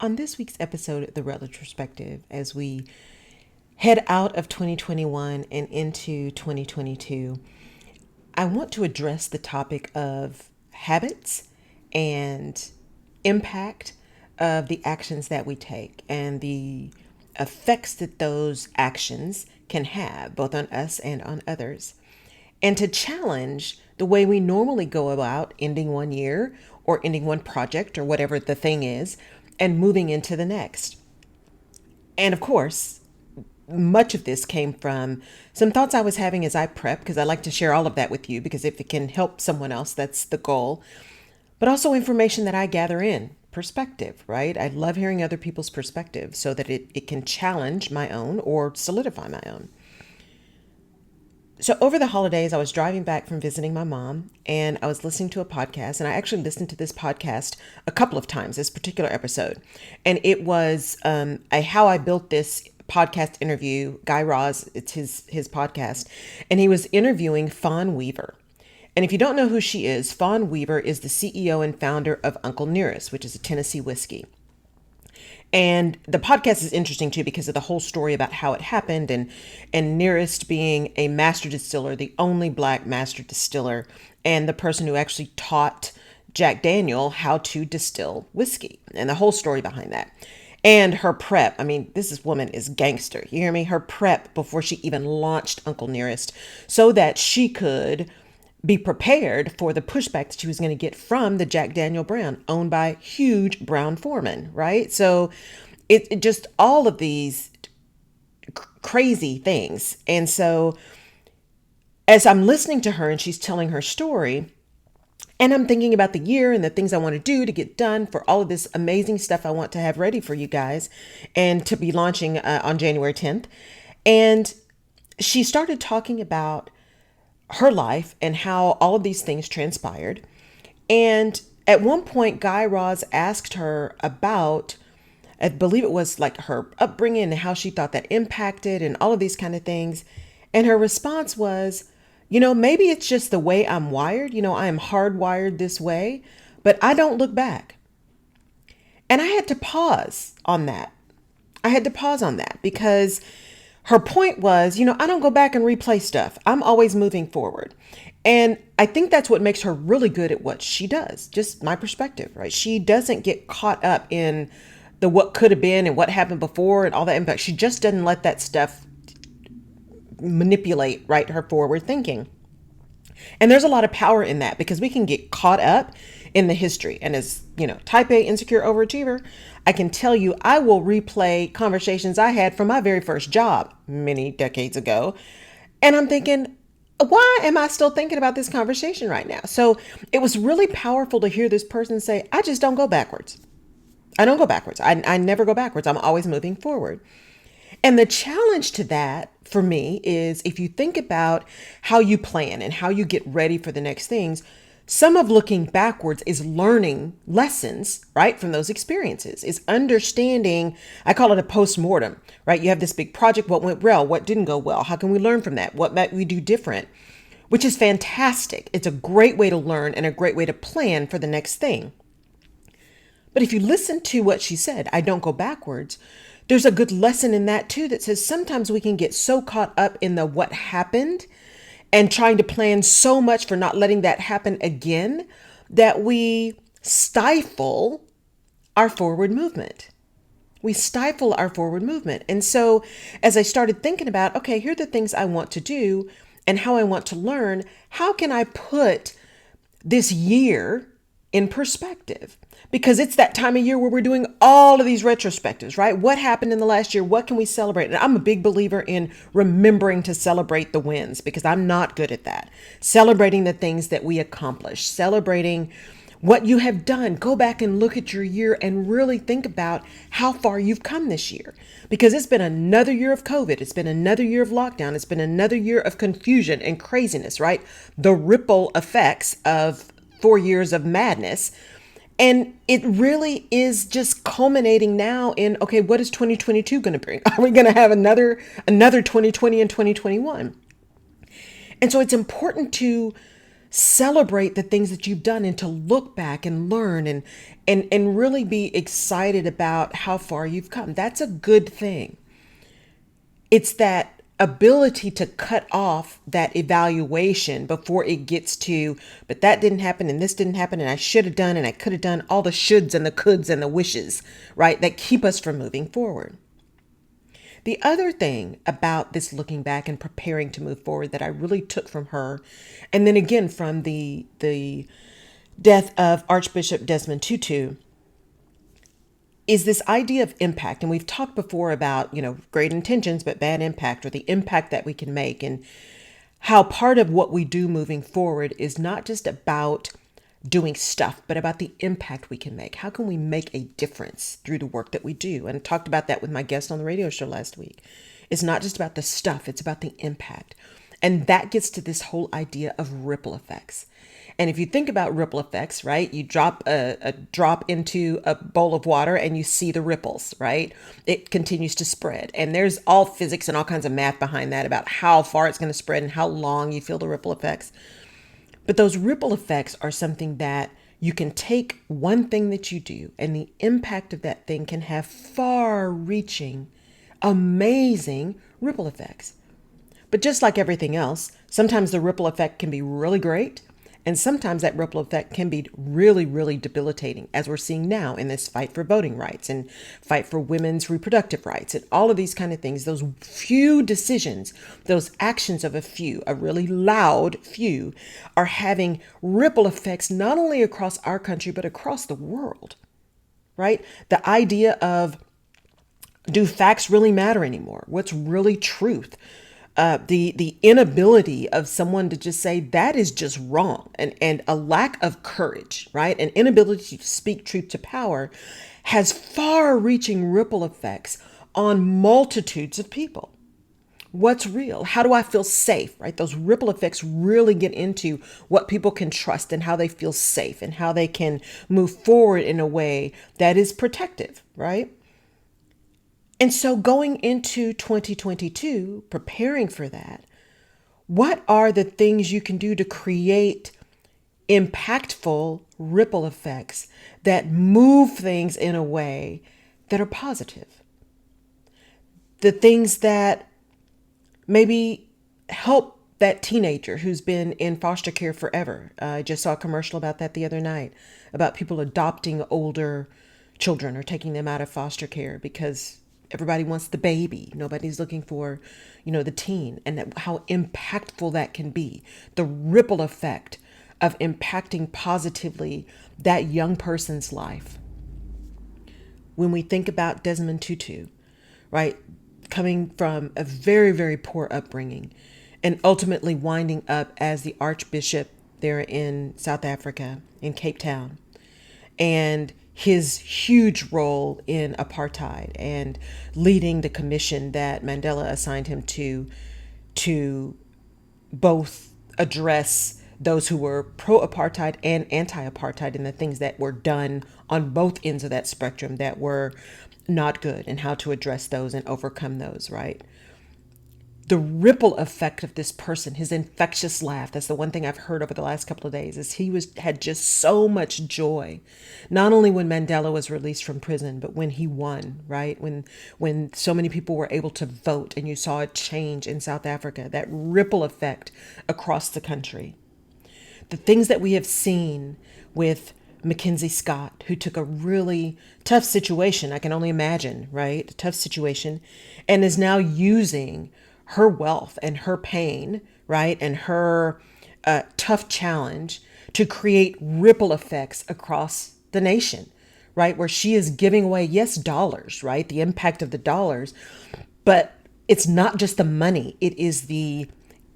On this week's episode of The Retrospective, as we head out of 2021 and into 2022, I want to address the topic of habits and impact of the actions that we take and the effects that those actions can have both on us and on others, and to challenge the way we normally go about ending one year or ending one project or whatever the thing is and moving into the next. And of course, much of this came from some thoughts I was having as I prep, because I like to share all of that with you, because if it can help someone else, that's the goal. But also information that I gather in perspective, right? I love hearing other people's perspective so that it can challenge my own or solidify my own. So over the holidays, I was driving back from visiting my mom and I was listening to a podcast, and I actually listened to this podcast a couple of times, this particular episode. And it was a How I Built This podcast interview. Guy Raz, it's his podcast. And he was interviewing Fawn Weaver. And if you don't know who she is, Fawn Weaver is the CEO and founder of Uncle Nearest, which is a Tennessee whiskey. And the podcast is interesting too because of the whole story about how it happened, and Nearest being a master distiller, the only Black master distiller, and the person who actually taught Jack Daniel how to distill whiskey, and the whole story behind that. And her prep. I mean, this woman is gangster. You hear me? Her prep before she even launched Uncle Nearest so that she could be prepared for the pushback that she was going to get from the Jack Daniel brand owned by huge Brown Foreman, right? So it just all of these crazy things. And so as I'm listening to her and she's telling her story, and I'm thinking about the year and the things I want to do to get done for all of this amazing stuff I want to have ready for you guys and to be launching on January 10th. And she started talking about her life and how all of these things transpired. And at one point, Guy Raz asked her about, I believe it was like her upbringing and how she thought that impacted and all of these kind of things. And her response was, maybe it's just the way I'm wired. I am hardwired this way, but I don't look back. And I had to pause on that. Because her point was, I don't go back and replay stuff. I'm always moving forward. And I think that's what makes her really good at what she does. Just my perspective, right? She doesn't get caught up in the what could have been and what happened before and all that impact. She just doesn't let that stuff manipulate, right, her forward thinking. And there's a lot of power in that because we can get caught up in the history. And as, type A insecure overachiever, I can tell you, I will replay conversations I had from my very first job many decades ago. And I'm thinking, why am I still thinking about this conversation right now? So it was really powerful to hear this person say, I just don't go backwards. I don't go backwards. I never go backwards. I'm always moving forward. And the challenge to that for me is if you think about how you plan and how you get ready for the next things, some of looking backwards is learning lessons, right, from those experiences, is understanding. I call it a post-mortem, right? You have this big project. What went well? What didn't go well? How can we learn from that? What might we do different? Which is fantastic. It's a great way to learn and a great way to plan for the next thing. But if you listen to what she said, I don't go backwards. There's a good lesson in that too that says sometimes we can get so caught up in the what happened and trying to plan so much for not letting that happen again that we stifle our forward movement. And so as I started thinking about, okay, here are the things I want to do and how I want to learn, how can I put this year in perspective? Because it's that time of year where we're doing all of these retrospectives, right? What happened in the last year? What can we celebrate? And I'm a big believer in remembering to celebrate the wins because I'm not good at that. Celebrating the things that we accomplished, celebrating what you have done. Go back and look at your year and really think about how far you've come this year, because it's been another year of COVID. It's been another year of lockdown. It's been another year of confusion and craziness, right? The ripple effects of 4 years of madness. And it really is just culminating now in, okay, what is 2022 going to bring? Are we going to have another 2020 and 2021? And so it's important to celebrate the things that you've done and to look back and learn and really be excited about how far you've come. That's a good thing. It's that ability to cut off that evaluation before it gets to, but that didn't happen and this didn't happen and I should have done and I could have done, all the shoulds and the coulds and the wishes, right? That keep us from moving forward. The other thing about this looking back and preparing to move forward that I really took from her, and then again from the death of Archbishop Desmond Tutu, is this idea of impact. And we've talked before about, great intentions, but bad impact, or the impact that we can make, and how part of what we do moving forward is not just about doing stuff, but about the impact we can make. How can we make a difference through the work that we do? And I talked about that with my guest on the radio show last week. It's not just about the stuff, it's about the impact. And that gets to this whole idea of ripple effects. And if you think about ripple effects, right, you drop a drop into a bowl of water and you see the ripples, right? It continues to spread. And there's all physics and all kinds of math behind that about how far it's going to spread and how long you feel the ripple effects. But those ripple effects are something that you can take one thing that you do, and the impact of that thing can have far-reaching, amazing ripple effects. But just like everything else, sometimes the ripple effect can be really great, and sometimes that ripple effect can be really, really debilitating, as we're seeing now in this fight for voting rights and fight for women's reproductive rights and all of these kind of things. Those few decisions, those actions of a really loud few, are having ripple effects not only across our country, but across the world, right? The idea of, do facts really matter anymore? What's really truth? The inability of someone to just say that is just wrong, and a lack of courage, right? An inability to speak truth to power has far-reaching ripple effects on multitudes of people. What's real? How do I feel safe, right? Those ripple effects really get into what people can trust and how they feel safe and how they can move forward in a way that is protective, right? And so going into 2022, preparing for that, what are the things you can do to create impactful ripple effects that move things in a way that are positive? The things that maybe help that teenager who's been in foster care forever. I just saw a commercial about that the other night, about people adopting older children or taking them out of foster care because everybody wants the baby. Nobody's looking for, the teen, and how impactful that can be. The ripple effect of impacting positively that young person's life. When we think about Desmond Tutu, right, coming from a very, very poor upbringing and ultimately winding up as the Archbishop there in South Africa, in Cape Town, and his huge role in apartheid and leading the commission that Mandela assigned him to both address those who were pro-apartheid and anti-apartheid and the things that were done on both ends of that spectrum that were not good, and how to address those and overcome those, right? The ripple effect of this person, his infectious laugh, that's the one thing I've heard over the last couple of days, is he had just so much joy, not only when Mandela was released from prison, but when he won, right? When so many people were able to vote and you saw a change in South Africa, that ripple effect across the country. The things that we have seen with Mackenzie Scott, who took a really tough situation, I can only imagine, right? A tough situation, and is now using her wealth and her pain, right, and her tough challenge to create ripple effects across the nation, right, where she is giving away, yes, dollars, right, the impact of the dollars, but it's not just the money, it is the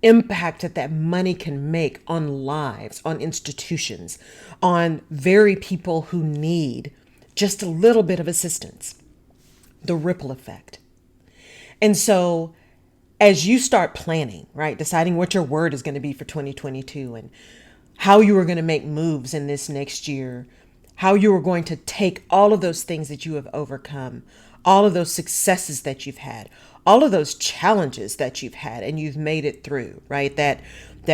impact that money can make on lives, on institutions, on very people who need just a little bit of assistance, the ripple effect. And so as you start planning, right, deciding what your word is going to be for 2022 and how you are going to make moves in this next year, how you are going to take all of those things that you have overcome, all of those successes that you've had, all of those challenges that you've had and you've made it through, right? That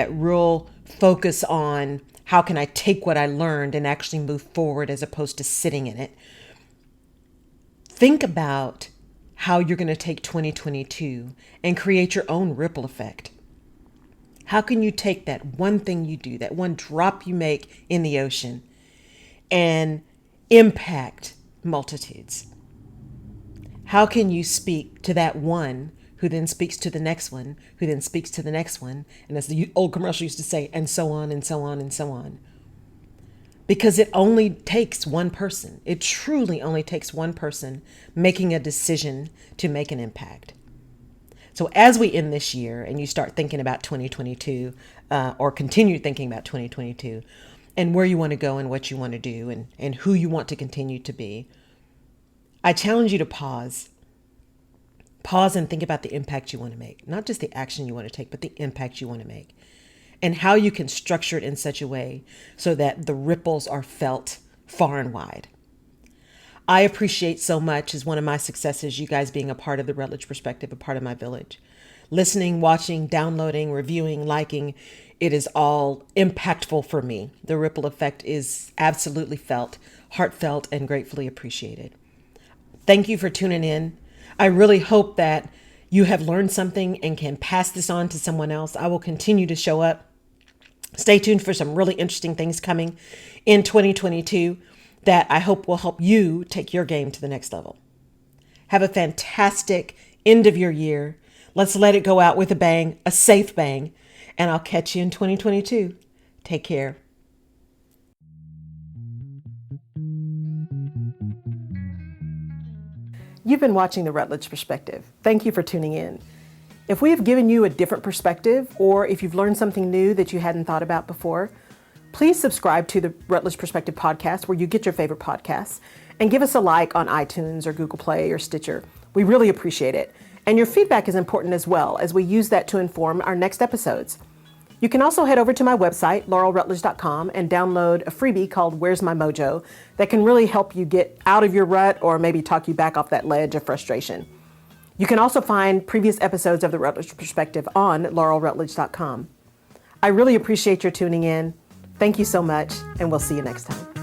real focus on how can I take what I learned and actually move forward as opposed to sitting in it. Think about how you're going to take 2022 and create your own ripple effect. How can you take that one thing you do, that one drop you make in the ocean, and impact multitudes? How can you speak to that one who then speaks to the next one, who then speaks to the next one, and as the old commercial used to say, and so on and so on and so on? Because it only takes one person. It truly only takes one person making a decision to make an impact. So as we end this year and you start thinking about 2022, or continue thinking about 2022 and where you want to go and what you want to do and who you want to continue to be, I challenge you to pause. Pause and think about the impact you want to make. Not just the action you want to take, but the impact you want to make. And how you can structure it in such a way so that the ripples are felt far and wide. I appreciate so much, as one of my successes, you guys being a part of the Rutledge Perspective, a part of my village. Listening, watching, downloading, reviewing, liking, it is all impactful for me. The ripple effect is absolutely felt, heartfelt, and gratefully appreciated. Thank you for tuning in. I really hope that you have learned something and can pass this on to someone else. I will continue to show up. Stay tuned for some really interesting things coming in 2022 that I hope will help you take your game to the next level. Have a fantastic end of your year. Let's let it go out with a bang, a safe bang, and I'll catch you in 2022. Take care. You've been watching The Rutledge Perspective. Thank you for tuning in. If we have given you a different perspective, or if you've learned something new that you hadn't thought about before, please subscribe to the Rutledge Perspective podcast where you get your favorite podcasts, and give us a like on iTunes or Google Play or Stitcher. We really appreciate it. And your feedback is important as well, as we use that to inform our next episodes. You can also head over to my website, laurelrutledge.com, and download a freebie called Where's My Mojo that can really help you get out of your rut or maybe talk you back off that ledge of frustration. You can also find previous episodes of The Rutledge Perspective on laurelrutledge.com. I really appreciate your tuning in. Thank you so much, and we'll see you next time.